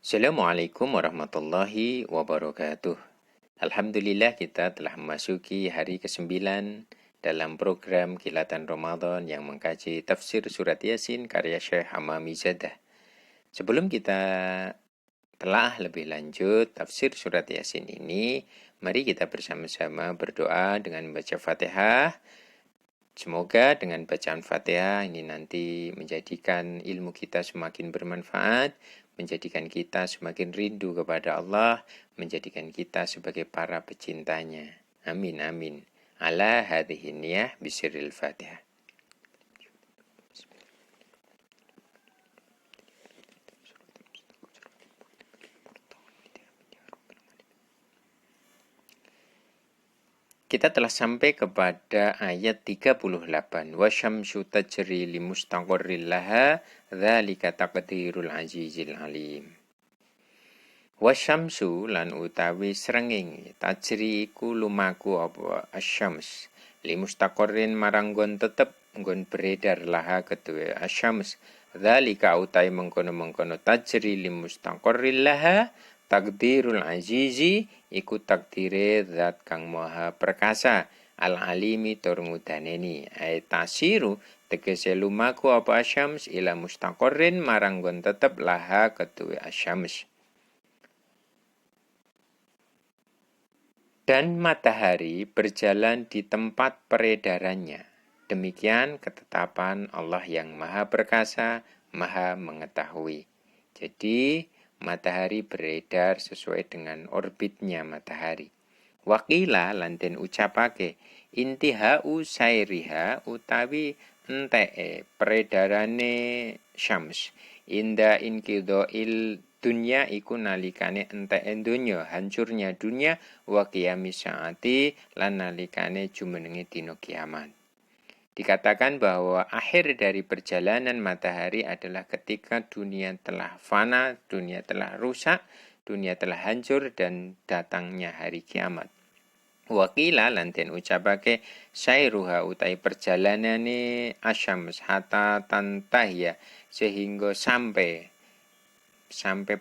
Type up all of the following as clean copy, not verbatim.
Assalamualaikum warahmatullahi wabarakatuh. Alhamdulillah kita telah memasuki hari ke-9 dalam program Kilatan Ramadan yang mengkaji tafsir surat Yasin karya Syekh Hamami Zadah. Sebelum kita telah lebih lanjut tafsir surat Yasin ini, mari kita bersama-sama berdoa dengan membaca Fatihah. Semoga dengan bacaan Fatihah ini nanti menjadikan ilmu kita semakin bermanfaat, menjadikan kita semakin rindu kepada Allah, menjadikan kita sebagai para pecintanya. Amin amin. Ala hadhihi niyah bisiril Fatihah. Kita telah sampai kepada ayat 38. Wasyamsu tajri limustaqarril laha, dzalika taqdirul azizil alim. Wasyamsu lan utawi srengenge tajri iku lumaku apa asyams limustaqarrin marang nggon tetep nggon beredar laha kedue asyams. Dzalika utawi mengkono-mengkono tajri limustaqarril laha takdirul azizi iku takdire zat kang maha perkasa al-alimi tur ngudaneni ay tasiru tegese lumaku apa asyams ila mustaqarrin marang nggon tetep laha kedue asyams. Dan matahari berjalan di tempat peredarannya. Demikian ketetapan Allah yang maha perkasa, maha mengetahui. Jadi matahari beredar sesuai dengan orbitnya matahari. Wakila lanten ucapake intihau sairiha utawi entee peredarane syams inda inqidoil dunya iku nalikane enteke donya hancurnya dunya wa qiyamis saati lan nalikane jumenenge dina kiamat. Dikatakan bahwa akhir dari perjalanan matahari adalah ketika dunia telah fana, dunia telah rusak, dunia telah hancur dan datangnya hari kiamat. Wakila lanten ucapake sairuha utai perjalanane asyams hatta tantahya sehingga sampai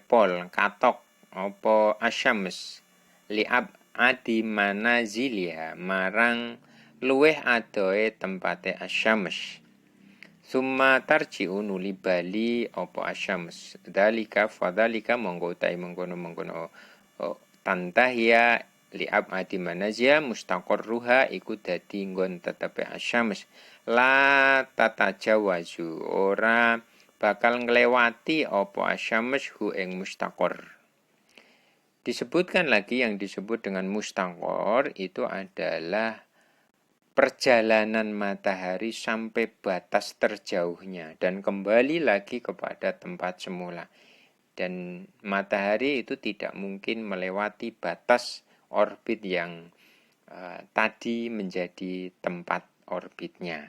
pol katok apa asyams liab adi manaziliha marang luweh adoe tempate asyams. Summa tarji'u nuli bali apa asyams. Dalika fadalika monggo utai mengkono tantahya liab adi manazia mustaqarruha iku dadi nggon tetepe asyams. La tatajawazu ora bakal nglewati apa asyams hu ing mustaqor. Disebutkan lagi yang disebut dengan mustaqor itu adalah perjalanan matahari sampai batas terjauhnya dan kembali lagi kepada tempat semula. Dan matahari itu tidak mungkin melewati batas orbit yang tadi menjadi tempat orbitnya.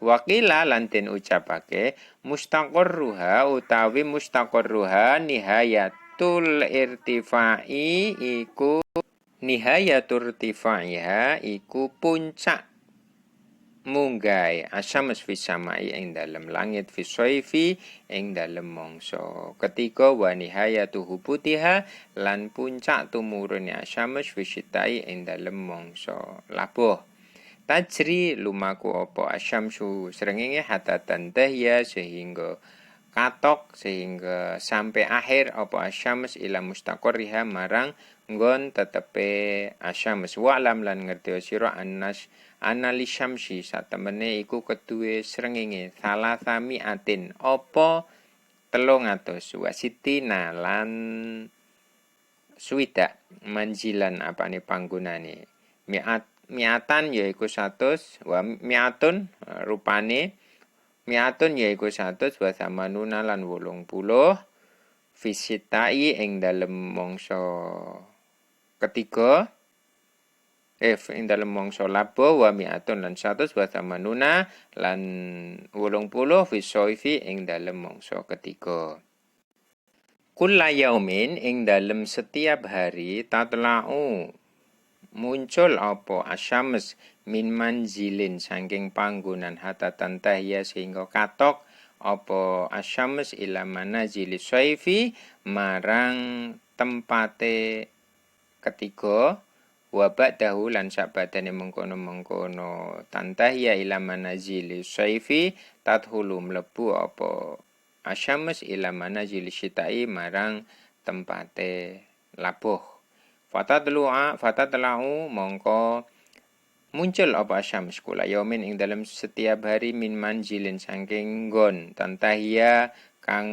Wakila lanten ucapake mustaqarruha utawi mustaqarruha nihayatul irtifai iku nihayatul irtifaiha iku puncak munggai asyams fis samai ing dalem langit fis soifi ing dalem mangsa ketiga wa nihayatu hubutiha lan puncak tumurune asyams fis sitai ing dalem mangsa labuh. Tajri lumaku apa asyamsu srengenge hatta tantahya sehingga katok sehingga sampai akhir apa asyams ila mustaqarriha marang nggon tetepe asyams wa lam lan ngerti sira anali syamsi satemene iku kedue srengenge salasami atin apa 300 wasitina lan swidak manjilan apane panggonane miatan yaiku 100 wa miatun rupane miatun yaiku 100 wa samanuna lan 80 fisitai ing dalem mangsa ketiga ing dalem mangsa labo wa miatun lan 100 wa samanuna lan 80 fisoifi ing dalem mangsa ketiga. Kulla yaumin ing dalem setiap hari tatla'u muncul apa asyams min manzilin saking panggonan hatta tantahya sehingga katok apa asyams ila manazili syaifi marang tempate ketiga wa ba'dahu lan sabadane mengkono-mengkono tantahiya ila manazili syaifi tadhulu mlebu apa asyams ila manazili syitai marang tempate labuh fatatlau mongko muncul apa asyams kula yaumin ing dalam setiap hari min manjilin saking nggon tantahia kang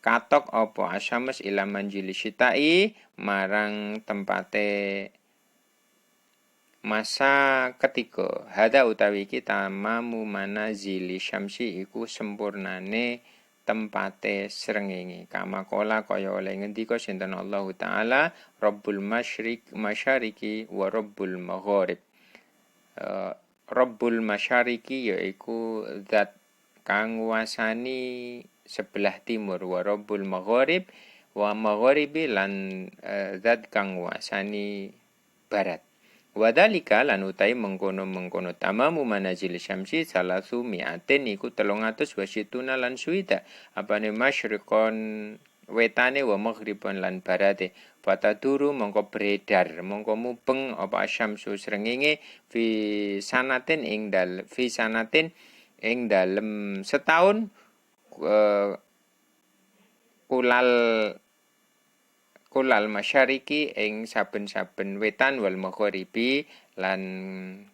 katok apa asyams ila manjili syitai marang tempate masa ketiga hada utawi kita mamu manazili syamsi iku sempurnane tempate srengenge kama kola kaya oleh ngendika sinten Allah taala Rabbul masyariki wa Rabbul magharib. Rabbul masyariki yaiku zat kang nguasani sebelah timur wa Rabbul magharib wa magharibi lan zat kang nguasani barat. Wadhalika lan utai mengkono-mengkono tamamu manazil syamsi salasu mi'atin iku 300 lan suwida apane masyriqon wetane wa maghriban lan barate fataduru mongko beredar mongko mubeng apa syamsu srengenge fi sanatin ing dalem setahun kulal masyariki ing saben-saben wetan wal magharibi lan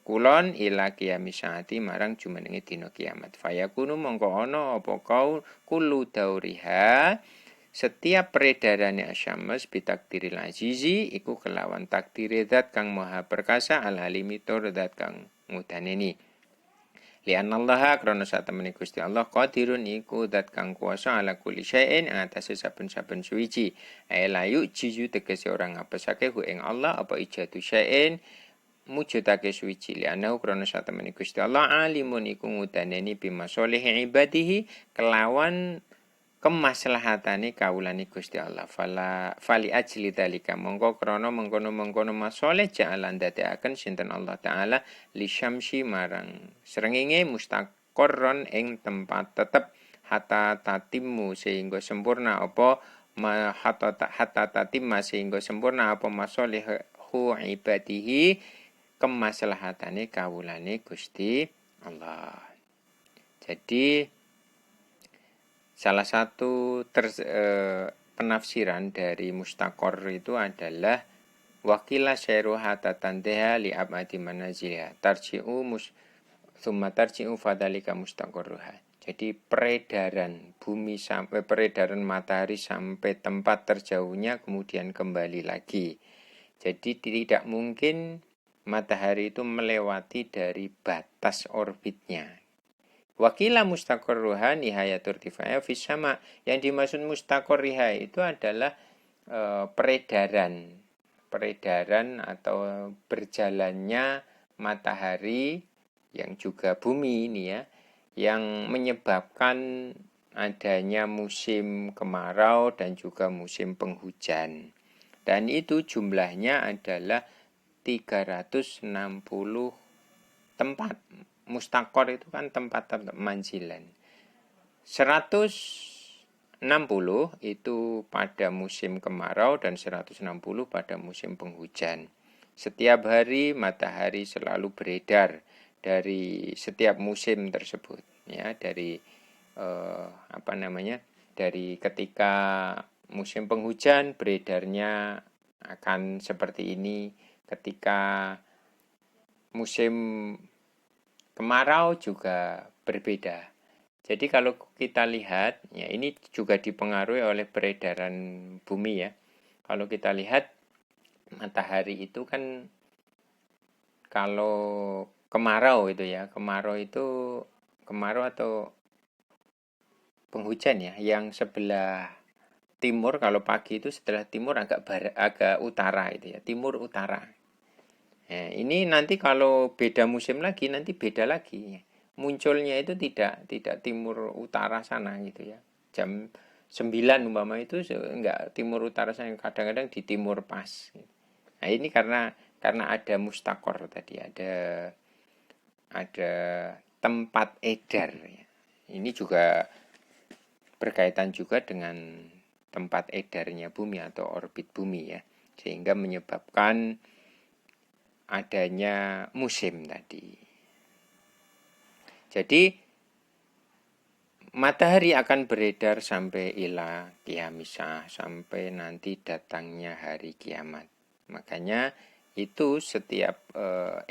kulon ila qiyamis saati marang jumenenge dina kiamat fayakunu mongko ana apa kau kullu dauriha setiap peredarannya asyams bitakdiril azizi iku kelawan takdire zat kang maha perkasa al halimi tur zat kang mudaneni li'annallaha krana satemene Gusti Allah qadirun iku zat kang kuwasa ala kulli syai'in atase saben-saben suwiji layu jizu tegese orang ngapesake hu ing Allah apa ijadu syai'in mujudake suwiji li'annahu krana satemene Gusti Allah alimun iku ngudaneni bimasolihi ibadihi kelawan kemaslahatane kawulane Gusti Allah fali ajli dalika mongko krana mengkono-mengkono masoleh ja'alan dadekaken sinten Allah taala li syamsi marang srengenge mustaqarron ing tempat tetep hatta tatimmu sehingga sempurna apa hatta tatimma sehingga sempurna apa masolihu ibadihi kemaslahatane kawulane Gusti Allah. Jadi salah satu penafsiran dari mustaqor itu adalah wakila syairu hatta tanteha li abadi manaziliha thumma tarji'u fadhalika mustaqorruha. Jadi peredaran bumi sampai peredaran matahari sampai tempat terjauhnya kemudian kembali lagi. Jadi tidak mungkin matahari itu melewati dari batas orbitnya. Wakila mustaqarruha nihayatur tifaya fis sama. Yang dimaksud mustaqarriha itu adalah peredaran atau berjalannya matahari yang juga bumi ini ya, yang menyebabkan adanya musim kemarau dan juga musim penghujan. Dan itu jumlahnya adalah 360 tempat. Mustaqor itu kan tempat manjilan. 160 itu pada musim kemarau dan 160 pada musim penghujan. Setiap hari matahari selalu beredar dari setiap musim tersebut ya, dari dari ketika musim penghujan beredarnya akan seperti ini, ketika musim kemarau juga berbeda. Jadi kalau kita lihat, ya ini juga dipengaruhi oleh peredaran bumi ya. Kalau kita lihat matahari itu kan kalau kemarau itu ya, kemarau atau penghujan ya, yang sebelah timur kalau pagi itu setelah timur agak utara itu ya, timur utara. Nah, ini nanti kalau beda musim lagi nanti beda lagi. Munculnya itu tidak timur utara sana gitu ya. Jam 9 umpama itu enggak timur utara sana, kadang-kadang di timur pas. Nah, ini karena ada mustaqor tadi, ada tempat edar ya. Ini juga berkaitan juga dengan tempat edarnya bumi atau orbit bumi ya, sehingga menyebabkan adanya musim tadi. Jadi matahari akan beredar sampai ila qiyamisah, sampai nanti datangnya hari kiamat. Makanya itu setiap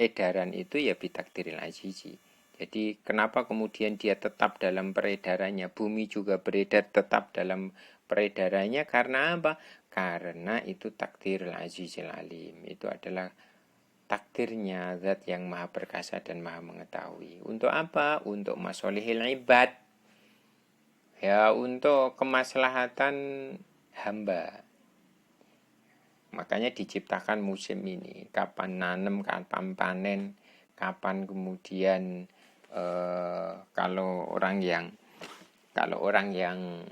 edaran itu ya bitakdiril azizi. Jadi kenapa kemudian dia tetap dalam peredarannya, bumi juga beredar tetap dalam peredarannya, karena apa? Karena itu takdiril azizil alim. Itu adalah takdirnya zat yang maha perkasa dan maha mengetahui. Untuk apa? Untuk masolihil ibad. Ya, untuk kemaslahatan hamba. Makanya diciptakan musim ini. Kapan nanam, kapan panen, kapan kemudian kalau orang yang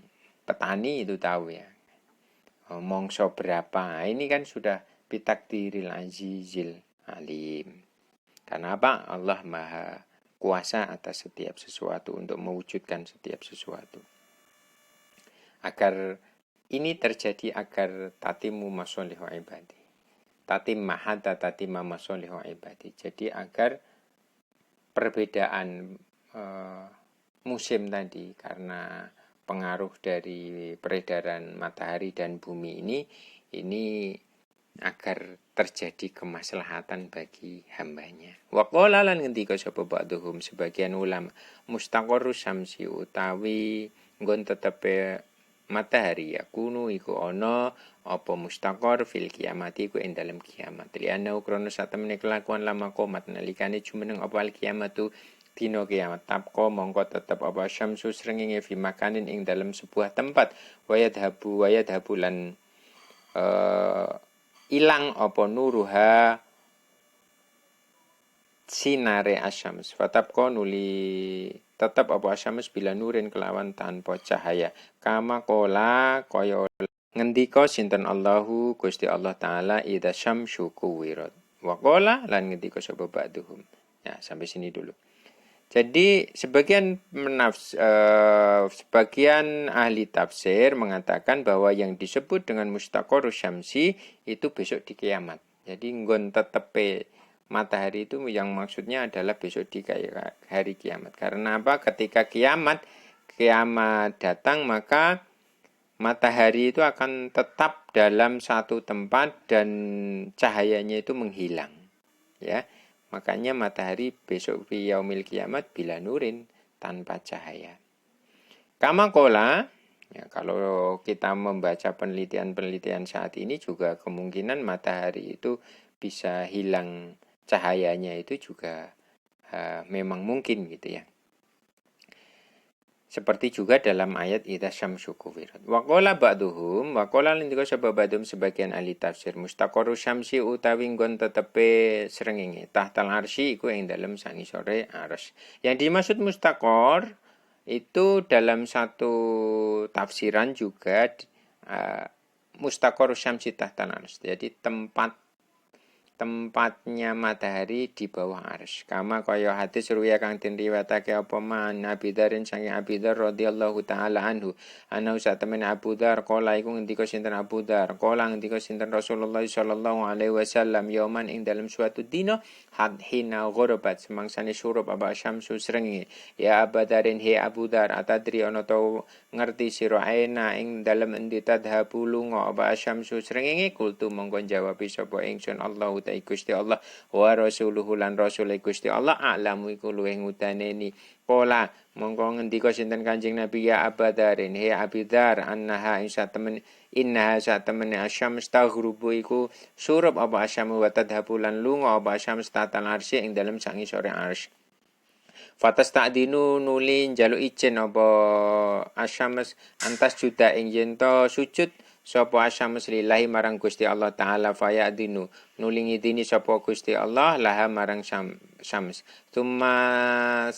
petani itu tahu ya. Mongso berapa. Ini kan sudah bitakdiril azizil alim. Karena apa? Allah maha kuasa atas setiap sesuatu untuk mewujudkan setiap sesuatu. Agar ini terjadi, agar tatimu masolihu ibadi. Tatim mahata tatima masolihu ibadi. Jadi agar perbedaan musim tadi karena pengaruh dari peredaran matahari dan bumi ini agar terjadi kemaslahatan bagi hambanya. Wa qala lan ngendika sapa ba'dhum sebagian ulama, mustaqarrus syamsi utawi nggon tetepe matahari yakunu iku ana apa mustaqar fil kiamat iku ing dalem kiamat. Liana ukrono satemene kelakuan lama komat nalikane jumeneng apa al kiamatu dina kiamat tapko mongko tetep apa syamsu srengenge fi makanin ing dalem sebuah tempat wayadhabu lan ilang apa nuruha sinare asyams fatapko nuli tetap apa asyams bila nurin kelawan tanpa cahaya kama kola kaya ngendika sinten Allahu Gusti Allah taala idza syamsu kuwirat wa qala lan ngendika sapa ba'duhum. Ya, sampai sini dulu. Jadi sebagian ahli tafsir mengatakan bahwa yang disebut dengan mustaqarrus syamsi itu besok di kiamat. Jadi nggon tetepe matahari itu yang maksudnya adalah besok di hari kiamat. Karena apa? Ketika kiamat datang, maka matahari itu akan tetap dalam satu tempat dan cahayanya itu menghilang. Ya. Makanya matahari besok fi yaumil kiamat bila nurin, tanpa cahaya. Kama kola, ya, kalau kita membaca penelitian-penelitian saat ini juga kemungkinan matahari itu bisa hilang cahayanya itu juga memang mungkin gitu ya. Seperti juga dalam ayat idza syamsu kuwirat. Wa qala ba'duhum wa qala lindika sapa ba'dhum sebagian ahli tafsir mustaqarrus syamsi utawi nggon tetepe srengenge tahtal arsy iku ing dalem sangisore arsy. Yang dimaksud mustaqor itu dalam satu tafsiran juga mustaqarrus syamsi tahtal arsy. Jadi tempatnya matahari di bawah arsy. Kama kaya hadis ruya kang den riwayatake apa man Abi Dzar saking Abi Dzar radhiyallahu taala anhu. Ana usatemene Abu Dzar kala iku ngendika sinten Abu Dzar, kala ngendika sinten Rasulullah sallallahu alaihi wasallam yauman ing dalam suatu dina hina gharabat semangsane surup aba syamsu srengenge. Ya Abu Dzarin he Abu Dzar atadri ana to ngerti sira aina ing dalam endi tadhabu lunga aba syamsu srengenge kultu mongko jawab sapa ingsun Allah Gusti Allah wa rasuluhu lan rasul Gusti Allah a'lamu iku luwih ngudaneni pola mongko ngendika sinten Kanjeng Nabi ya abadarin he abidar annaha innaha satemene asyams taghrubu iku surup apa asyam wa tadhabu lan lunga apa asyams tatal arsy ing dalem sangisore arsy. Fatas ta'dinu nuli njaluk izin apa asyams antas juda ing yen to sujud sapa asyams lillahi marang Gusti Allah taala fayadinu nuli ngidini sapa Gusti Allah laha marang syams summa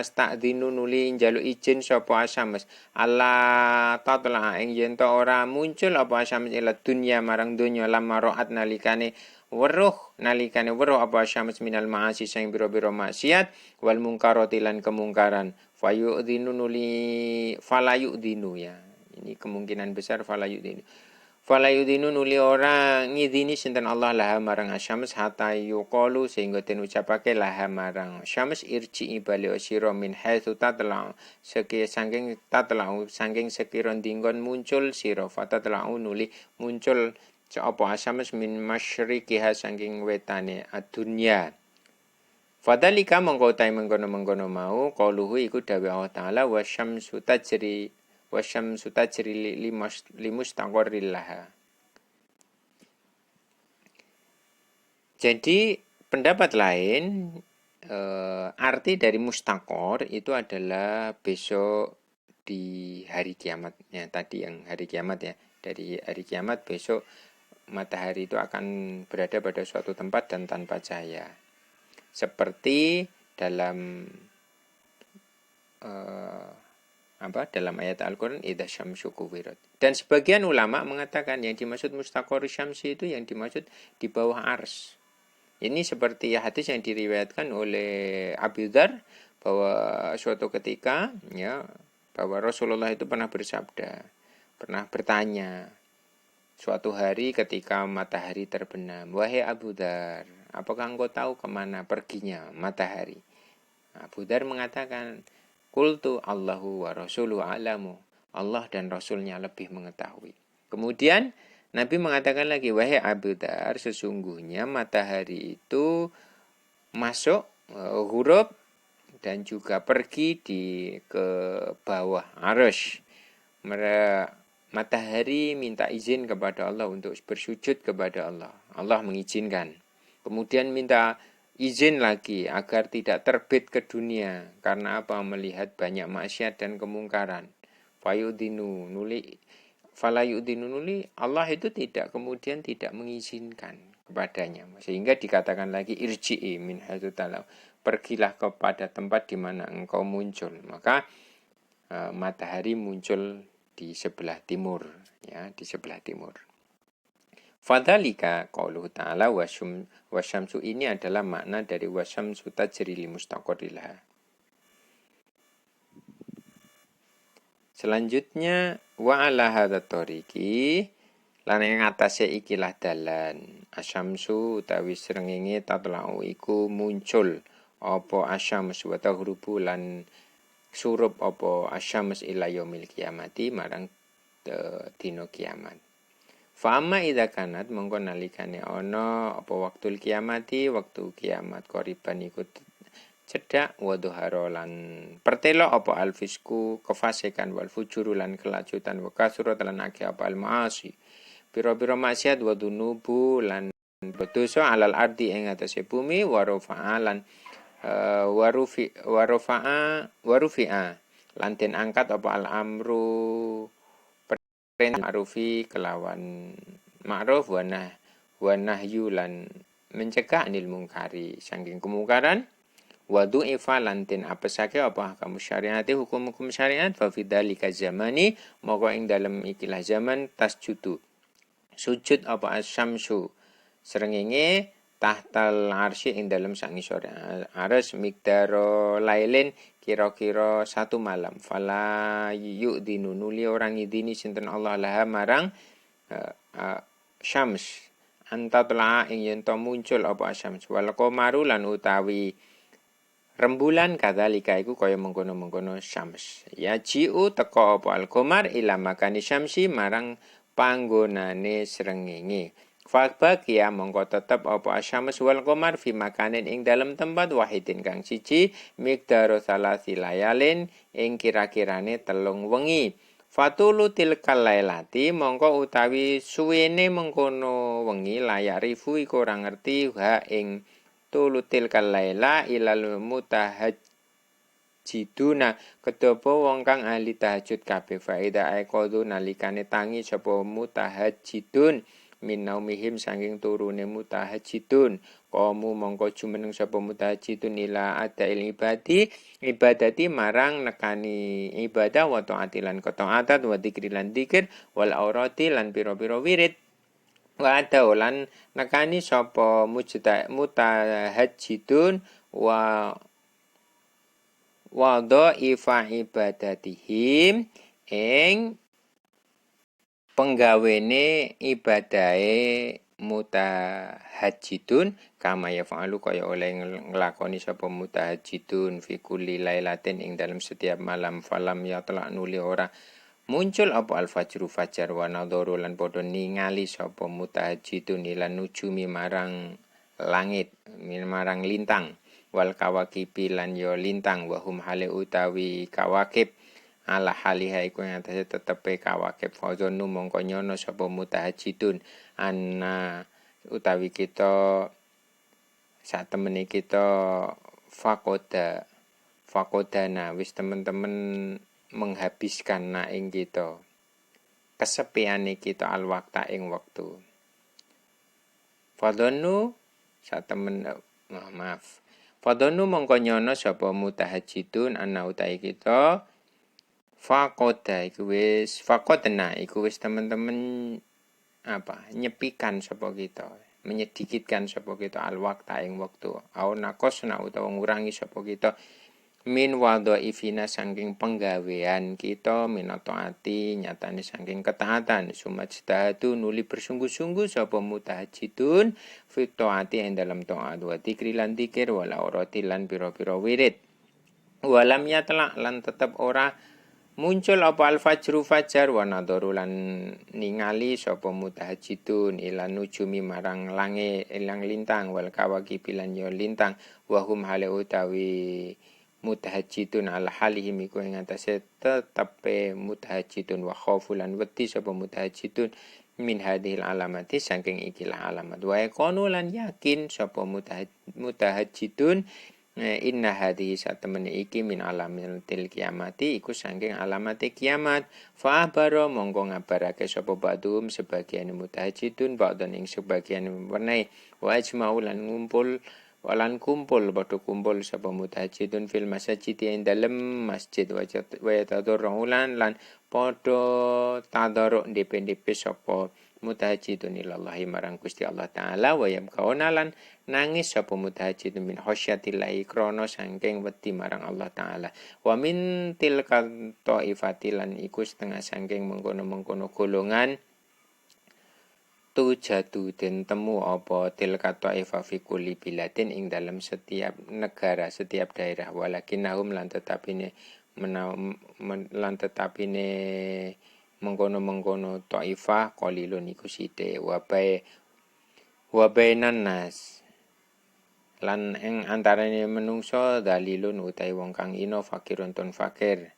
ta'dinu nuli njaluk izin sapa asyams Allah tatla ing yen to ora muncul apa asyams ila dunya marang donya lama roat nalikane weruh apa syams minal ma'asi sing biro-biro maksiat wal mungkarati lan kemungkaran Fayu'dhinu nuli falayu'dhinu ya. Ini kemungkinan besar falayu'dhinu. Falayu'dhinu nuli ora ngidini sinten Allah laha marang asyams hatta yuqalu sehingga den ucapake laha marang syams irji'i bali sira min haitsu tatla saking sekira dinggon muncul sira fatatla nuli muncul apa asyams min masyriqiha saking wetane adunya. Fadhalika mongko utahe mengkono-mengkono mau qauluhu iku dawuh Allah taala wasyamsu tajri limustaqarril laha. Jadi pendapat lain arti dari mustaqor itu adalah besok di hari kiamat ya, tadi yang hari kiamat ya. Dari hari kiamat besok matahari itu akan berada pada suatu tempat dan tanpa cahaya. Seperti dalam dalam ayat Al-Qur'an idza syamsu kuwirat. Dan sebagian ulama mengatakan yang dimaksud mustaqor syamsi itu yang dimaksud di bawah ars. Ini seperti hadis yang diriwayatkan oleh Abu Dzar bahwa suatu ketika ya bahwa Rasulullah itu pernah bersabda, pernah bertanya suatu hari ketika matahari terbenam, "Wahai Abu Dzar, apakah engkau tahu kemana perginya matahari?" Abu Dzar mengatakan, "Qultu Allahu wa rasuluhu a'lamu." Allah dan Rasulnya lebih mengetahui. Kemudian Nabi mengatakan lagi, "Wahai Abu Dzar, sesungguhnya matahari itu masuk huruf dan juga pergi ke bawah arasy. Matahari minta izin kepada Allah untuk bersujud kepada Allah. Allah mengizinkan. Kemudian minta izin lagi agar tidak terbit ke dunia. Karena apa? Melihat banyak maksiat dan kemungkaran. Falayu'dhinu nuli Allah itu kemudian tidak mengizinkan kepadanya. Sehingga dikatakan lagi irji'i min haitsu talau. Pergilah kepada tempat di mana engkau muncul. Maka matahari muncul di sebelah timur ya, di sebelah timur. Fadzalika qauluhu ta'ala wasyamsu ini adalah makna dari wasyamsu tajri limustaqarrilaha. Selanjutnya wa ala hadzal tariqi lan ing atase ikilah dalan asyamsu utawi srengenge tatlau iku muncul apa asyams wa taghrubu lan surup apa asyams ila yaumil kiamati marang dina kiamat. Fama idza kanat mongko nalikane ana apa waktul kiamati waktu kiamat qoriban iku cedhak wa dhuhara lan pertelo apa alfisku kefasikan wal fujuru lan kelajutan wa kasurat lan akeh apa al maasi pira-pira maksiat wa dunubu lan dosa alal ardi ing atase bumi wa rafa'alan warufi'a lan den angkat apa al amru perintah ma'rufi kelawan ma'ruf wa nahyu lan mencegah anil mungkari saking kemungkaran wa du'ifa lan den apesake apa kamu syariate hukum-hukum syariat fa fidzalika zamani moko ing dalem ikilah zaman tasjudu sujud apa asyamsu srengenge tahtal arsy ing dalem sangisore arsy miqdaro lailin kira-kira satu malam fala yu'dinu nuli orang idini sinten Allah laha marang syams antatla ing yen to muncul apa syams wal qamaru lan utawi rembulan kadzalika iku kaya mengkono-mengkono syams ya ji'u teka apa al qamar ila makani syamsi marang panggonane srengenge. Fabagia mongko tetep apa asyams wal qamar fi makanin ing dalem tempat wahidin kang siji miqdaru salasi layalin ing kira-kirane 3 wengi. Fatulu tilkal lailati mongko utawi suwene mengkono wengi layak rifu iku ora ngerti ha ing tulu tilkal laila ilal mutahajjiduna kedapa wong kang ahli tahajud kabeh faida aqadu nalikane tangi sapa mutahajjidun min naumihim saking turune mutahajjidun qamu mongko jumeneng sapa mutahajjidun ila adail ibadati marang nekani ibadah wa taatilan qata'atat wa dzikrilan dzikir wal aurati lan pira-pira wirid wa adalan nekani sapa mutahajjidun wa wadhaifa ibadatihim ing penggawene ibadahe mutahajjidun kama yaf'alu kaya oleh nglakoni sapa mutahajjidun fi kulli lailatin ing dalam setiap malam falam yatla nuli ora muncul apa al-fajru fajar wa nadharu lan padha ningali sapa mutahajjidun lan nujumi marang langit marang lintang wal kawakibi lan yo lintang wa hum hale utawi kawakib ala haliha iku ing atase tetepe kawakib fazonu mongko nyono sapa mutahajjidun anna utawi kita sak temene kita fakodana wis temen-temen menghabiskan na ing kita kesepiane kita al wakta ing wektu fadhanu sak temen maaf fadhanu mongko nyono sapa mutahajjidun ana utahe kita fakoda iku wis temen-temen nyepikan sapa kita menyedikitkan sapa kita al wakta ing wektu au nakosna utawa ngurangi sapa kita min wadhaifina saking penggawean kita minataati nyatane saking ketaatan sumajtahatu nuli bersungguh-sungguh sapa mutahajjidun fi taati ing dalam taat wa dzikri lan dzikir wala urati lan pira-pira wirid walam yatla lan tetep ora muncul apa al-fajru fajar wa nadharu lan ningali sapa mutahajjidun ila nujumi marang langit ilang lintang wal kawakib lan yo lintang wa hum hale utawi mutahajjidun ala halihim iku ing atase tetepe mutahajjidun wa khaufulan wedi sapa mutahajjidun min hadhil alamati saking ikilah alamat wa yaqulu lan yakin sapa mutahajjidun inna hadhihi satemene iki min alamatil kiamati iku saking alamate kiamat fa baro mongko ngabarake sapa badum sebagian mutahajjidun ba'dan ing sebagian weneh wa ajma'u lan ngumpul walan kumpul padha kumpul sapa mutahajjidun fil masjid ing dalem masjid wa tadarrulan lan padha tadarruk ndep-ndep sapa mutahajjidun ilallahi marang Gusti Allah taala wa yamkauna lan nangis sapa mutahajjidun min khasyatillahi krana saking wedi marang Allah taala wa min tilka taifati lan iku setengah saking mengkono-mengkono golongan tujadu den temu apa tilka taifa fi kulli biladin ing dalam setiap negara setiap daerah walakinnahum lan tetapine mengkono-mengkono taifah qalilun iku sithik wa bainan nas lan ing antarane menungso dalilun utahe wong kang ino fakirun tun fakir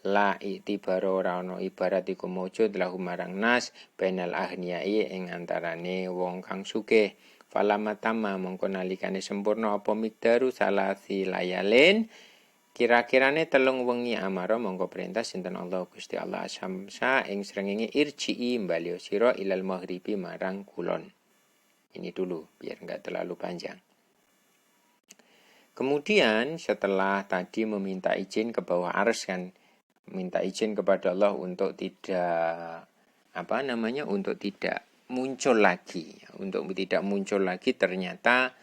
la itibar ora ana ibarat iku mujud lahu marang nas bainal ahniyai ing antarane wong kang sugih falamatama mongko nalikane sempurna apa mikdaru salasi layalin kira-kirane telung wengi amara mongko perintah sinten Allah Gusti Allah asamsa ing srengenge irji'i mbalio sira ilal maghribi marang kulon. Ini dulu biar enggak terlalu panjang. Kemudian setelah tadi meminta izin ke bawah arsy kan, minta izin kepada Allah untuk tidak untuk tidak muncul lagi ternyata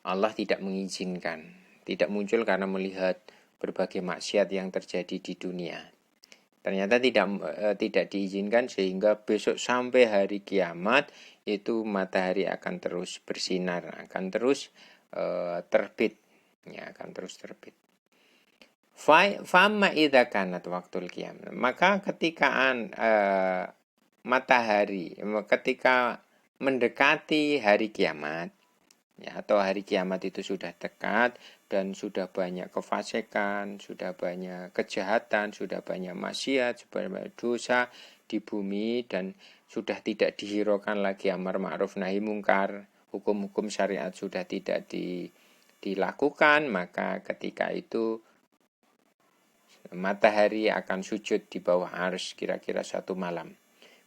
Allah tidak mengizinkan. Tidak muncul karena melihat berbagai maksiat yang terjadi di dunia. Ternyata tidak diizinkan sehingga besok sampai hari kiamat itu matahari akan terus bersinar, akan terus terbit. Ya, akan terus terbit. Fama idza kanat waqtul qiyam. Maka ketika matahari ketika mendekati hari kiamat ya, atau hari kiamat itu sudah dekat dan sudah banyak kefasikan, sudah banyak kejahatan, sudah banyak maksiat, sudah banyak dosa di bumi dan sudah tidak dihiraukan lagi amar ma'ruf nahi mungkar, hukum-hukum syariat sudah tidak dilakukan, maka ketika itu matahari akan sujud di bawah arsy kira-kira 1 malam.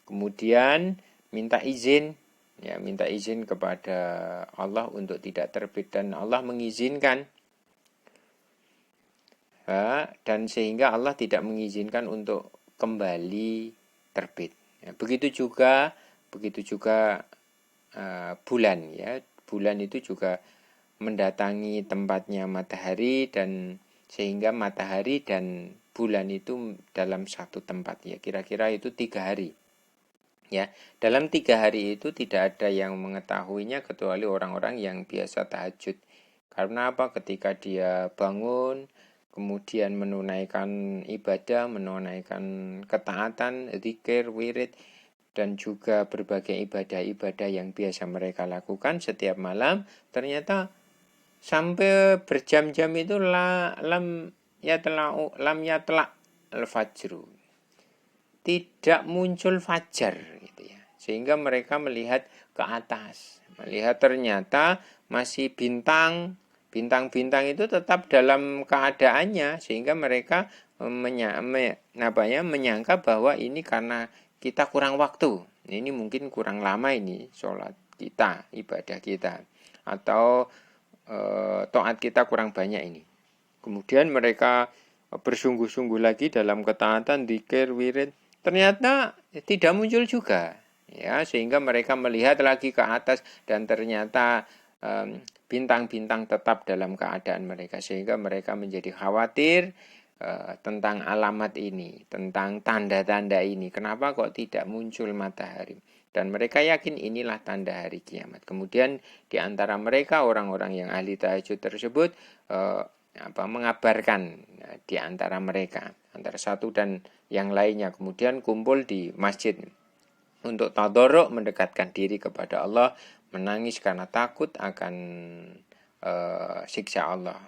Kemudian minta izin kepada Allah untuk tidak terbit dan Allah mengizinkan dan sehingga Allah tidak mengizinkan untuk kembali terbit. Ya, begitu juga bulan ya. Bulan itu juga mendatangi tempatnya matahari dan sehingga matahari dan bulan itu dalam satu tempat ya, kira-kira itu 3 hari. Ya, dalam 3 hari itu tidak ada yang mengetahuinya kecuali orang-orang yang biasa tahajud. Karena apa? Ketika dia bangun, kemudian menunaikan ibadah, menunaikan ketaatan, zikir, wirid, dan juga berbagai ibadah-ibadah yang biasa mereka lakukan setiap malam, ternyata sampai berjam-jam itu lam yatla al-fajru, tidak muncul fajar gitu ya. Sehingga mereka melihat ke atas, melihat ternyata masih bintang-bintang itu tetap dalam keadaannya, sehingga mereka menyangka bahwa ini karena kita kurang waktu. Ini mungkin kurang lama ini sholat kita, ibadah kita, atau taat kita kurang banyak ini. Kemudian mereka bersungguh-sungguh lagi dalam ketaatan, dzikir, wirid, ternyata tidak muncul juga. Ya, sehingga mereka melihat lagi ke atas dan ternyata bintang-bintang tetap dalam keadaan mereka, sehingga mereka menjadi khawatir tentang alamat ini, tentang tanda-tanda ini. Kenapa kok tidak muncul matahari? Dan mereka yakin inilah tanda hari kiamat. Kemudian di antara mereka orang-orang yang ahli tahajud tersebut mengabarkan di antara mereka, antara satu dan yang lainnya, kemudian kumpul di masjid untuk tadarruk, mendekatkan diri kepada Allah, menangis karena takut akan siksa Allah.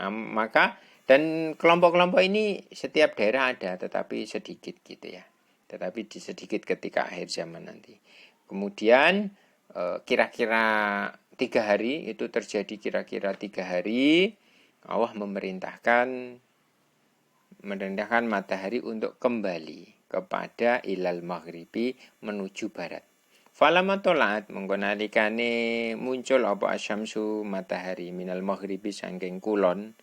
Maka dan kelompok-kelompok ini setiap daerah ada, tetapi sedikit gitu ya. Tetapi sedikit ketika akhir zaman nanti. Kemudian kira-kira 3 hari itu terjadi, kira-kira 3 hari Allah memerintahkan matahari untuk kembali kepada ilal maghribi, menuju barat. Falama tolat mengkonalikane muncul apa asyamsu matahari minal maghribi sangking kulon.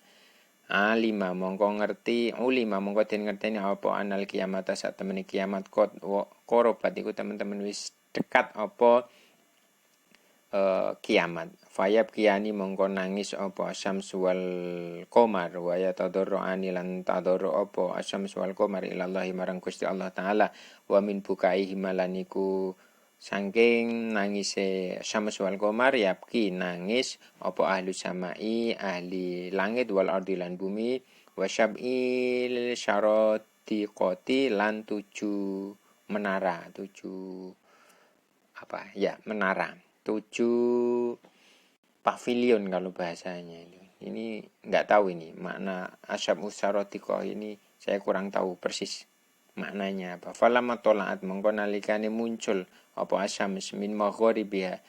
Alima mongko ngerti, ulima mongko den ngerteni apa anal kiamat sak temene kiamat korobat iku teman-teman wis dekat apa kiamat. Fayab kiani mongko nangis apa asyamsu wal qamar wa yatadarruani lan tadarru apa asyamsu wal qamar ilallahi marang Gusti Allah taala wa min bukai himalaniku saking nangise syamsu wal qamar yabki nangis apa ahli samai, ahli langit wal ardi lan bumi, wa syab'il syaratiqati lan 7 menara, 7 pavilion kalau bahasanya ini. Ini nggak tahu ini makna asyab usarotiko ini, saya kurang tahu persis maknanya apa. Falama tolaat mengko nalikane muncul apa asyams min maghribiha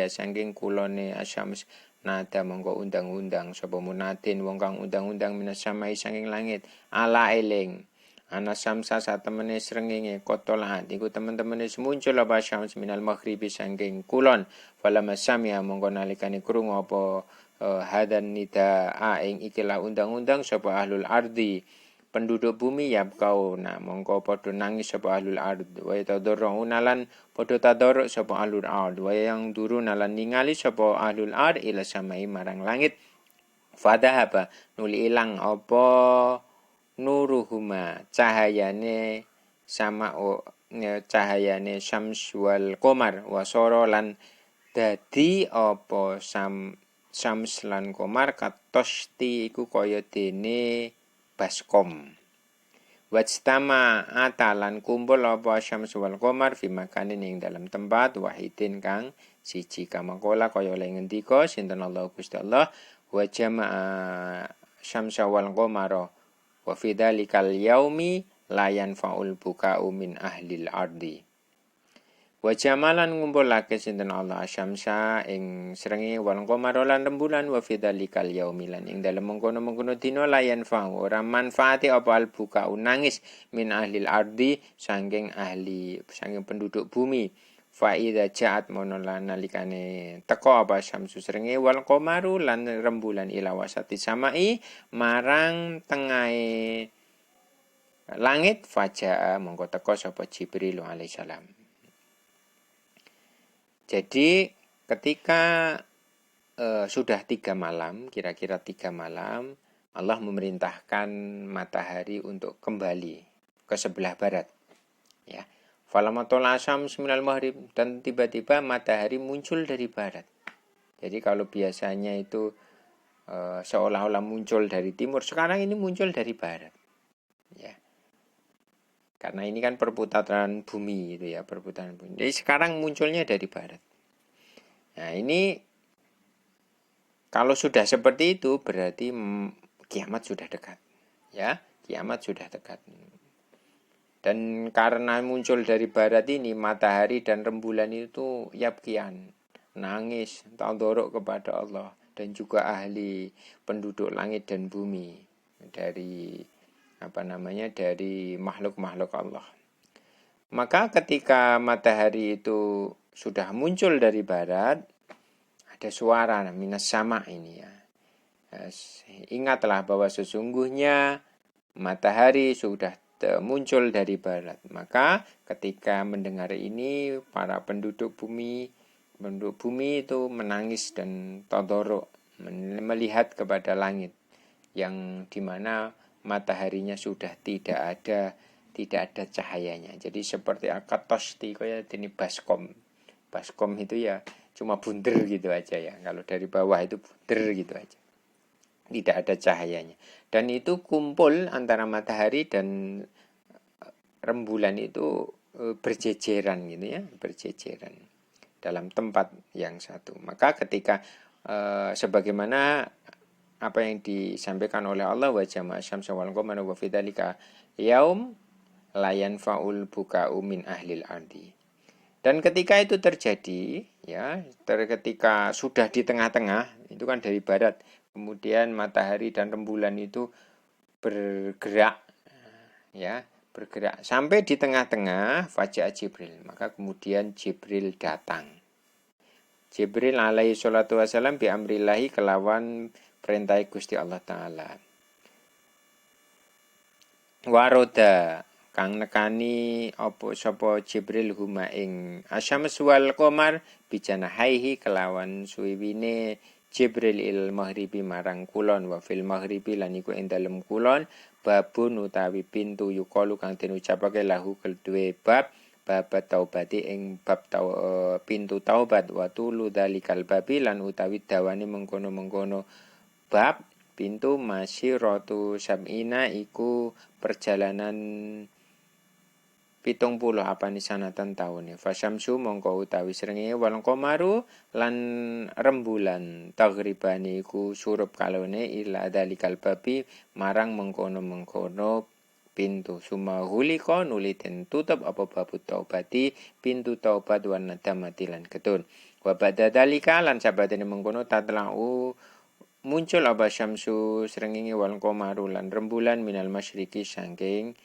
saking kulone asyams, nada mengko undang-undang sapa munadin wong kang undang-undang minas samai saking langit, ala eling ana samsa satemene srengenge kotolat iku teman-teman muncul apa syams minal maghribi saking kulon. Falamma samia mongko nalikane krungu apa hadan nida ing ikilah undang-undang sapa ahlul ardi, penduduk bumi yabkauna mongko padha nangis sapa ahlul ard, wa tadarruna lan padha tadarruk sapa ahlul ard, wa yang duruna lan ningali sapa ahlul ard ila samai marang langit. Fadahaba nuli ilang apa nuruhuma cahayane cahayane syams wal qamar wasara lan dadi apa syams lan qamar katosti iku kaya dene baskom. Wajtama atalan kumpul apa syams wal qamar fi makanin ing dalam tempat wahidin kang siji, kamakola kaya oleh ngendika sinten Allah Gusti Allah, wa jamaa syamsa wal qamara wa fi dzalikal yaumi la yanfa'ul buka'u min ahlil ardi. Wa jamalan ngumpulake sinten Allah asyamsa ing srenge wal qamara lan rembulan, wa fi dzalikal yaumi lan ing dalem mengkono-mengkono dina la yanfa'u ora manfaati apa al buka'u nangis min ahlil ardi saking penduduk bumi. Fa idza ja'at monolan nalikane teko apa syamsu srenge wal qamaru lan rembulan ila wasati samai marang tengahe langit, faja'a mongko teko sapa Jibril alaihissalam. Jadi ketika sudah 3 malam, kira-kira 3 malam, Allah memerintahkan matahari untuk kembali ke sebelah barat. Ya. Falamma tola asyamsu minal maghrib, dan tiba-tiba matahari muncul dari barat. Jadi kalau biasanya itu seolah-olah muncul dari timur, sekarang ini muncul dari barat. Ya. Karena ini kan perputaran bumi itu ya, perputaran bumi. Jadi sekarang munculnya dari barat. Nah, ini kalau sudah seperti itu berarti kiamat sudah dekat. Ya, kiamat sudah dekat. Dan karena muncul dari barat ini, matahari dan rembulan itu yabkian, nangis, tadorok kepada Allah, dan juga ahli penduduk langit dan bumi dari dari makhluk-makhluk Allah. Maka ketika matahari itu sudah muncul dari barat, ada suara minas sama ini ya. Ingatlah bahwa sesungguhnya matahari sudah muncul dari barat. Maka ketika mendengar ini, para penduduk bumi itu menangis dan todorok, melihat kepada langit yang dimana mataharinya sudah tidak ada cahayanya. Jadi seperti akatosti kayak ini baskom. Baskom itu ya cuma bunder gitu aja ya. Kalau dari bawah itu bunder gitu aja. Tidak ada cahayanya. Dan itu kumpul antara matahari dan rembulan itu berjejeran gitu ya, berjejeran dalam tempat yang satu. Maka ketika sebagaimana apa yang disampaikan oleh Allah, wa jama'a syamsa wal qamara wa fidzalika yaum la yanfa'ul buka'u min ahlil ardi. Dan ketika itu terjadi ya, ketika sudah di tengah-tengah, itu kan dari barat, kemudian matahari dan rembulan itu bergerak ya, bergerak sampai di tengah-tengah, faja'a Jibril, maka kemudian Jibril datang. Jibril alaihi salatu wasalam bi amrillahi, kelawan perintah Gusti Allah taala. Waroda kang nekani apa sapa Jibril huma ing asyams wal qamar bijanahaihi, kelawan suwiwine Jibril il maghribi marang kulon, wa fil maghribi lan iku ing dalem kulon babun utawi pintu yukalu kang den ucapake lahu kedue bab taubati ing bab pintu taubat, wa tulu dalikal babi lan utawi dawane mengkono-mengkono bab pintu masyiratu sab'ina iku perjalanan 70 apane sanatan taune. Fasyamsu mongko utawi srengenge wal qamaru lan rembulan tagribane iku surup kalone ila dalikal babi marang mengkono-mengkono pintu. Suma hulika nuli den tutup apa babu taubati, pintu taubat wan nadamati lan ketun. Wa badha dalika lan sabadene mengkono tatlau muncul apa syamsu srengenge wal qamaru lan rembulan minal masyriqi saking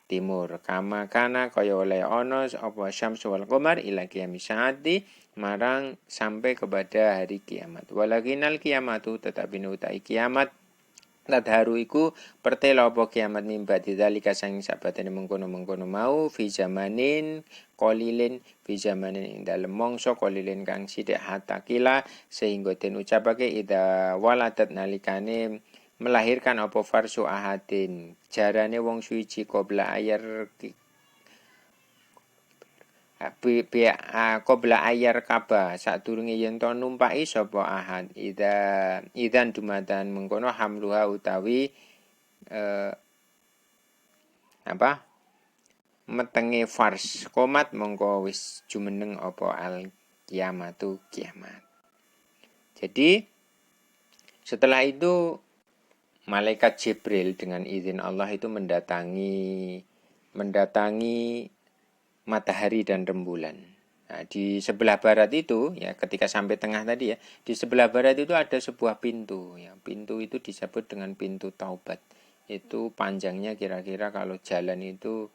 timur. Kama kana kaya oleh ana apa syamsu wal qamar ila qiyami saati, marang sampai kepada hari kiamat. Walakinal kiamatu, tetapi utai kiamat tadharu iku pertela apa kiamat mimba didzalika sang sabatene mengkono-mengkono mau fi zamanin qalilin, fi zamanin ing dalem mangsa qalilin kang sithik hatakila, sehingga den ucapake ida waladat nalikane melahirkan apa farsu ahadin, jarane wong suci qabla ayar qabla ayar kaba, sadurunge yen to numpaki sapa ahad idan dumatan mengkono hamluha utawi metenge fars komat mongko wis jumeneng apa al kiamatu kiamat. Jadi setelah itu malaikat Jibril dengan izin Allah itu mendatangi matahari dan rembulan. Nah, di sebelah barat itu ya, ketika sampai tengah tadi ya, di sebelah barat itu ada sebuah pintu ya. Pintu itu disebut dengan pintu taubat. Itu panjangnya kira-kira kalau jalan itu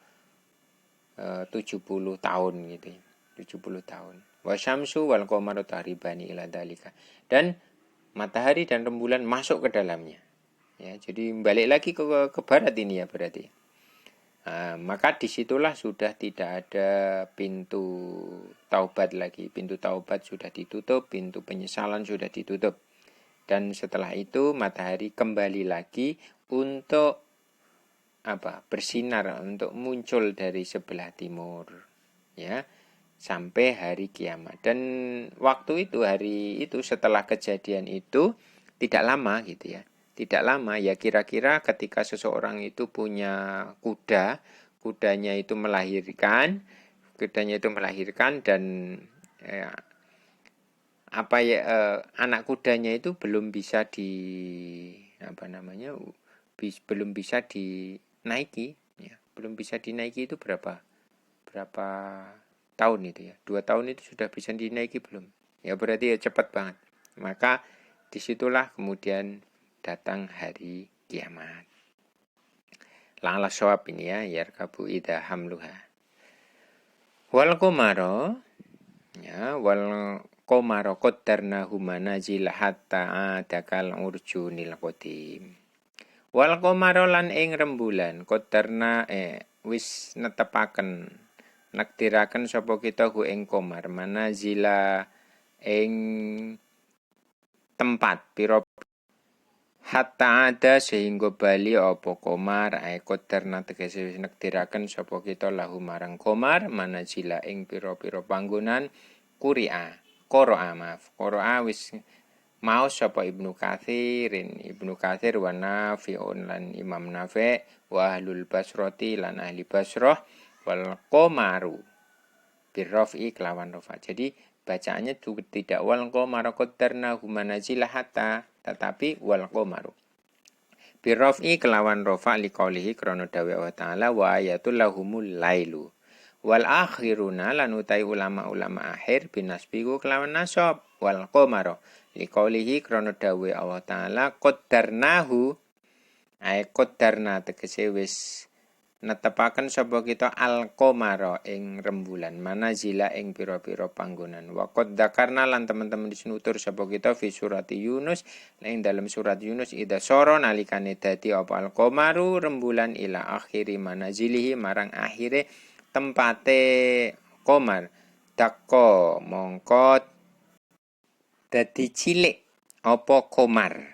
70 tahun gitu ya. 70 tahun. Wa syamsu wal qamaru tahribani ila dalika. Dan matahari dan rembulan masuk ke dalamnya. Ya, jadi balik lagi ke barat ini ya berarti. Maka disitulah sudah tidak ada pintu taubat lagi. Pintu taubat sudah ditutup, pintu penyesalan sudah ditutup. Dan setelah itu matahari kembali lagi untuk bersinar, untuk muncul dari sebelah timur, ya, sampai hari kiamat. Dan waktu itu, hari itu, setelah kejadian itu tidak lama gitu ya. Tidak lama ya, kira-kira ketika seseorang itu punya kuda, kudanya itu melahirkan dan anak kudanya itu belum bisa belum bisa dinaiki, ya. Belum bisa dinaiki itu berapa tahun itu ya? 2 tahun itu sudah bisa dinaiki belum? Ya berarti ya cepat banget. Maka disitulah kemudian datang hari kiamat. La'ala syawab ini ya, yarkabu idha hamluha. Wal qamara, ya, wal qamara qaddarnahu manazil hatta adakal urjunil qadim. Wal qamara lan ing rembulan qaddarna wis netepaken naktiraken sapa kita hu ing qamar manazila ing tempat pira hatta ada sehingga bali apa qamar qaddarna tegese wis naktiraken sapa kita lahu marang qamar manazila ing pira-pira panggonan qira'a wis maos sapa Ibnu Katsir wa Nafi'un lan Imam Nafi' wa ahlul Basrati lan ahli Basrah wal qamaru birraf'i kelawan rafa. Jadi bacaannya tidak wal qamaru qaddarna manazila hatta, tetapi wal qamaru birraf'i kelawan rafa liqaulihi krana dawuh Allah taala wa ayatul lahumul lailu. Wal akhiruna lan utai ulama-ulama akhir binasbiku kelawan nasab wal qamara liqaulihi krana dawuh Allah taala qaddarnahu qaddarna tegese wis netepaken sapa kita al qamara ing rembulan manazila ing pira-pira panggonan wa qad dzakarna lan teman-teman disunutur sapa kita fi surati Yunus ing dalam surat Yunus ida soro nalikane dadi apa al qamaru rembulan ila akhiri manazilihi marang akhire tempate qamar dako mongko dadi cilik apa qamar.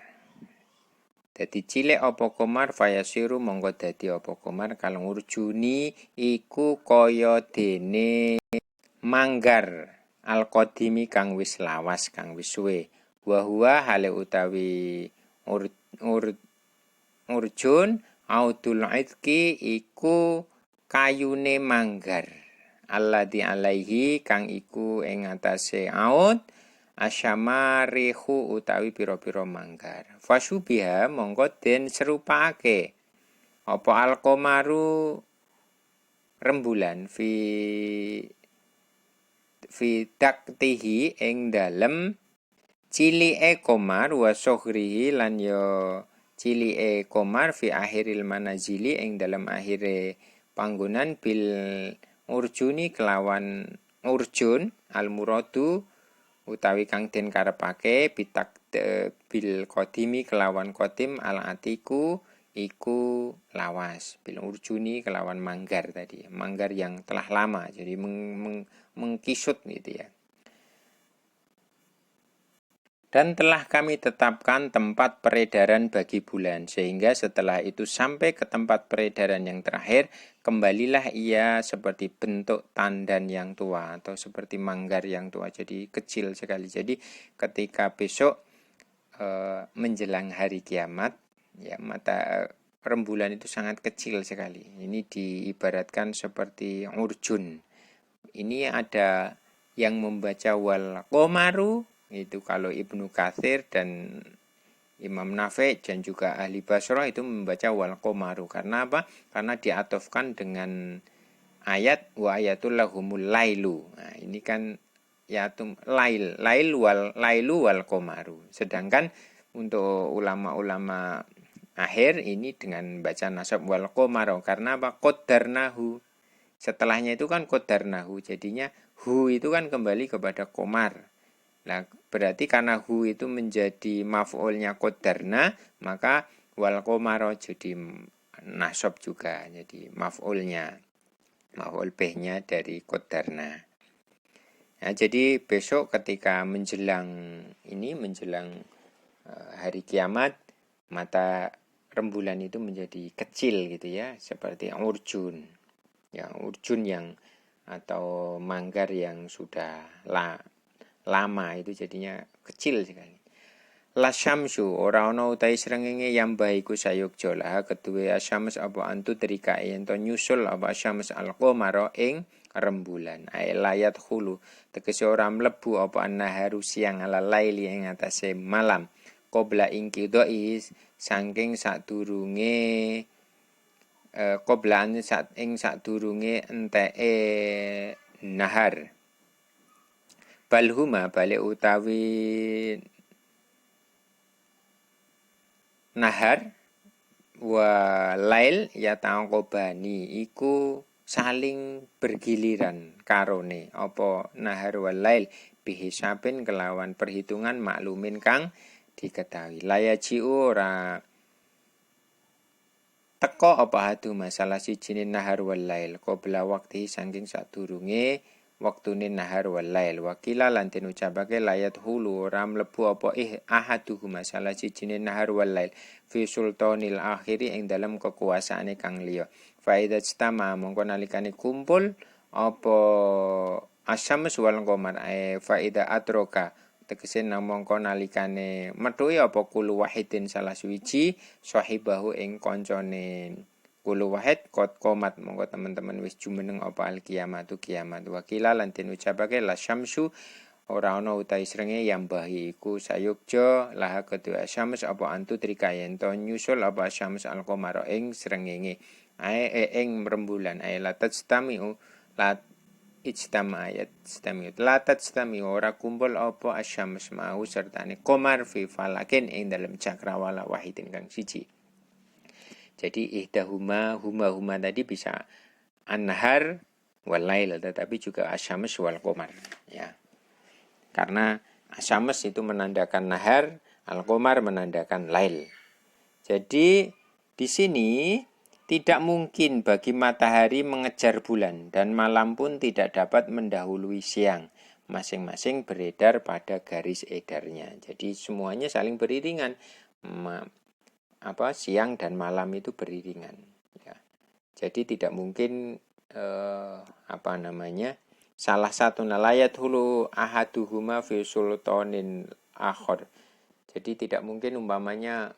Dadi cilik apa qamar fayasiru mongko dadi apa qamar kal urjuni iku kaya dene manggar al-qadimi kang wis lawas kang wis suwe. Wa huwa hale utawi urjun audul idki iku kayune manggar. Alladzi alaihi kang iku ing atase aud asyamarihu utawi pira-pira manggar. Fasubiha mongko den serupake apa al-qamaru rembulan fi daktihi ing dalem cilike qamar wa sughrihi lan ya cilike qamar fi akhiril manazili ing dalem akhire panggonan bil urjuni kelawan urjun al muradu utawi kang den karepake bitak bil qadimi kelawan qadim al atiku iku lawas bil urjuni kelawan manggar tadi, manggar yang telah lama, jadi mengkisut gitu ya. Dan telah kami tetapkan tempat peredaran bagi bulan, sehingga setelah itu sampai ke tempat peredaran yang terakhir, kembalilah ia seperti bentuk tandan yang tua atau seperti manggar yang tua, jadi kecil sekali. Jadi ketika besok menjelang hari kiamat, ya mata rembulan itu sangat kecil sekali. Ini diibaratkan seperti urjun. Ini ada yang membaca wal qamaru, itu kalau Ibnu Katsir dan Imam Nafi' dan juga ahli Basrah itu membaca wal qamaru. Karena apa? Karena diatofkan dengan ayat wa ayatul lahumul lailu. Nah, ini kan yatum lailu wal qamaru. Sedangkan untuk ulama-ulama akhir ini dengan baca nasab wal qamaru. Karena apa? Qaddarnahu. Setelahnya itu kan qaddarnahu. Jadinya hu itu kan kembali kepada qamar. Nah, berarti karena hu itu menjadi maf'ulnya qaddarna, maka wal qamara jadi nasab juga, jadi maf'ulnya, maf'ul bihnya dari qaddarna. Nah, jadi besok ketika menjelang hari kiamat mata rembulan itu menjadi kecil gitu ya, seperti urjun. Ya, urjun yang atau manggar yang sudah lama itu jadinya kecil sekali. La syamsu ora ana utahe srengenge yang baiku sayukja lah kedue asyams apa antu trikae ento nyusul apa asyams alqamara ing rembulan ae layat khulu tegese ora mlebu apa naharu siang ala laili ing atase malam qabla ing qidai saking sadurunge qoblaan ing sadurunge enteke nahar balhuma balik utawi nahar wa lail ya taqobani iku saling bergiliran karone apa nahar wa lail bihisabin kelawan perhitungan maklumin kang diketahui layaji ora teko apa hadu masalah sijine nahar wal lail qabla waqti saking sadurunge waktune nahar wal lail wakila lan den ucapake layat hulu ora mlebu apa ahaduhu masalah sijine nahar wal lail fi sultanil akhiri ing dalam kekuasaane kang liya fa idza stama mongko nalikane kumpul apa asyams wal qamar fa idza atroka tegese nang mongko nalikane methuke apa kulu wahidin salah suwiji sahibahu ing kancane kulu wahid kot komat monggo teman-teman wis jumeneng apa al kiamatu kiamat wakila lan den ucapake la syamsu ora ana utahe srenge yang bahi iku sayukja laha kedua syams apa antu trikayen to nyusul apa syams al qamar ing srengenge ing rembulan latat stamiu lat ijtama ayat stamiu latat stamiu ora kumpul apa asyams mau sertane qamar fi falakin ing dalem cakrawala wahidin kang siji. Jadi ihdahuma huma tadi bisa an-nahar wal lail tetapi juga asyams wal qamar ya. Karena asyams itu menandakan nahar, al-qamar menandakan lail. Jadi di sini tidak mungkin bagi matahari mengejar bulan dan malam pun tidak dapat mendahului siang. Masing-masing beredar pada garis edarnya. Jadi semuanya saling beriringan. Siang dan malam itu beriringan ya. Jadi tidak mungkin salah satu layat hulu ahaduhuma fi sultanin akhir. Jadi tidak mungkin umpamanya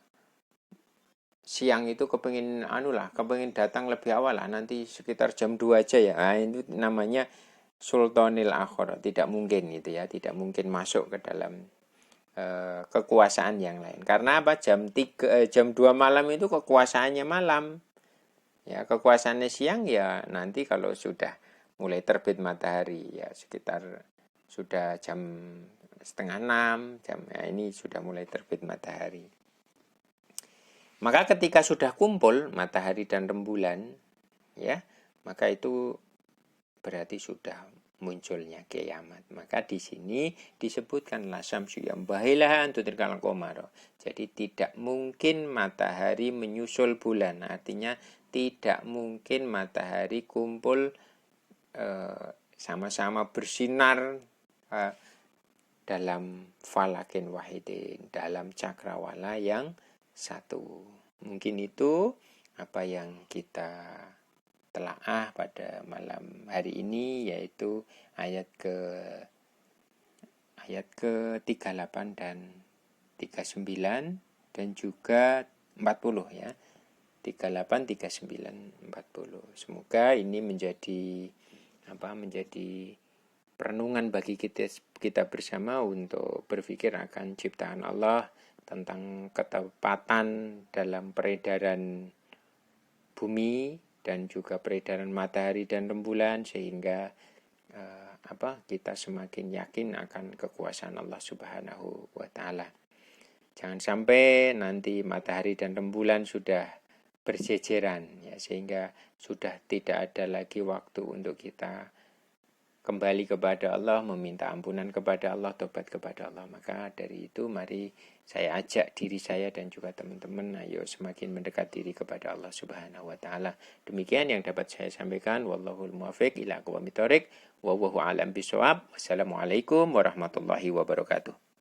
siang itu kepengin datang lebih awal lah, nanti sekitar jam 2 aja ya. Nah, itu namanya sultanil akhir, tidak mungkin gitu ya, tidak mungkin masuk ke dalam kekuasaan yang lain. Karena apa? Jam 2 malam itu kekuasaannya malam. Ya, kekuasaannya siang ya nanti kalau sudah mulai terbit matahari ya sekitar sudah jam 5:30 ini sudah mulai terbit matahari. Maka ketika sudah kumpul matahari dan rembulan ya, maka itu berarti sudah munculnya kiamat. Maka di sini disebutkan la syamsu yang bahilah antu tirkal qamar. Jadi tidak mungkin matahari menyusul bulan. Artinya tidak mungkin matahari kumpul sama-sama bersinar dalam falakin wahidin, dalam cakrawala yang satu. Mungkin itu apa yang kita telaah pada malam hari ini, yaitu ayat ke-38 dan 39 dan juga 40 ya. 38, 39, 40. Semoga ini menjadi perenungan bagi kita bersama untuk berpikir akan ciptaan Allah, tentang ketepatan dalam peredaran bumi dan juga peredaran matahari dan rembulan, sehingga kita semakin yakin akan kekuasaan Allah Subhanahu wa taala. Jangan sampai nanti matahari dan rembulan sudah berjejeran ya, sehingga sudah tidak ada lagi waktu untuk kita kembali kepada Allah, meminta ampunan kepada Allah, tobat kepada Allah. Maka dari itu mari saya ajak diri saya dan juga teman-teman, ayo semakin mendekat diri kepada Allah Subhanahu wa taala. Demikian yang dapat saya sampaikan. Wallahul muwaffiq ila aqwamit thoriq wa huwa a'lam bishawab. Wassalamualaikum warahmatullahi wabarakatuh.